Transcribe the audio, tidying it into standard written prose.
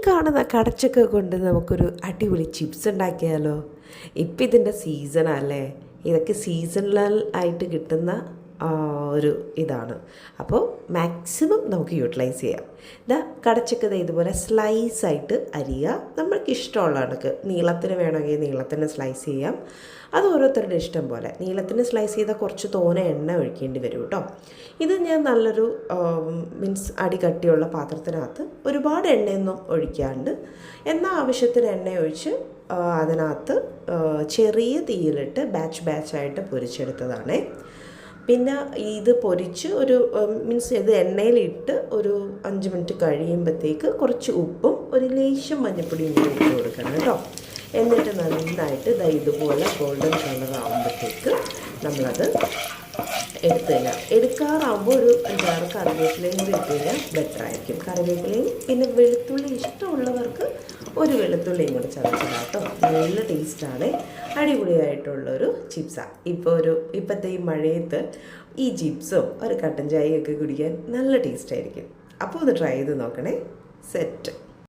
കാണുന്ന കടച്ചക്ക കൊണ്ട് നമുക്കൊരു അടിപൊളി ചിപ്സ് ഉണ്ടാക്കിയാലോ? ഇപ്പം ഇതിൻ്റെ സീസണല്ലേ. ഇതൊക്കെ സീസണൽ ആയിട്ട് കിട്ടുന്ന ഒരു ഇതാണ്. അപ്പോൾ മാക്സിമം നമുക്ക് യൂട്ടിലൈസ് ചെയ്യാം. കടച്ചക്ക ഇതുപോലെ സ്ലൈസായിട്ട് അരിയുക. നമ്മൾക്ക് ഇഷ്ടമുള്ള കണക്ക് നീളത്തിന് വേണമെങ്കിൽ നീളത്തിന് സ്ലൈസ് ചെയ്യാം. അത് ഓരോരുത്തരുടെ ഇഷ്ടം പോലെ. നീളത്തിന് സ്ലൈസ് ചെയ്താൽ കുറച്ച് തോനെ എണ്ണ ഒഴിക്കേണ്ടി വരും കേട്ടോ. ഇത് ഞാൻ നല്ലൊരു മീൻസ് അടി കട്ടിയുള്ള പാത്രത്തിനകത്ത് ഒരുപാട് എണ്ണയൊന്നും ഒഴിക്കാണ്ട് എന്നാൽ ആവശ്യത്തിന് എണ്ണ ഒഴിച്ച് അതിനകത്ത് ചെറിയ തീയിലിട്ട് ബാച്ചായിട്ട് പൊരിച്ചെടുത്തതാണേ. പിന്നെ ഇത് പൊരിച്ച് ഒരു മീൻസ് ഇത് എണ്ണയിലിട്ട് ഒരു 5 മിനിറ്റ് കഴിയുമ്പോഴത്തേക്ക് കുറച്ച് ഉപ്പും ഒരു ലേശം മഞ്ഞൾപ്പൊടിയും കൂടി ഇട്ട് കൊടുക്കണം കേട്ടോ. എന്നിട്ട് നന്നായിട്ട് ഇതുപോലെ ഗോൾഡൻ കളർ ആകുമ്പോഴത്തേക്ക് നമ്മളത് എടുക്കാറാകുമ്പോൾ ഒരു 5-6 കറിവേപ്പിലയും കൂടി ഇട്ട് കഴിഞ്ഞാൽ ബെറ്റർ ആയിരിക്കും. കറിവേപ്പിലയും പിന്നെ വെളുത്തുള്ളി ഇഷ്ടമുള്ളവർക്ക് ഒരു വെളുത്തുള്ളിയും കൂടി ചതച്ചിടാം കേട്ടോ. നല്ല ടേസ്റ്റാണ്, അടിപൊളിയായിട്ടുള്ളൊരു ചിപ്സാണ്. ഇപ്പോഴത്തെ ഈ മഴയത്ത് ഈ ചിപ്സും ഒരു കട്ടൻ ചായയൊക്കെ കുടിക്കാൻ നല്ല ടേസ്റ്റായിരിക്കും. അപ്പോൾ ഒന്ന് ട്രൈ ചെയ്ത് നോക്കണേ. സെറ്റ്.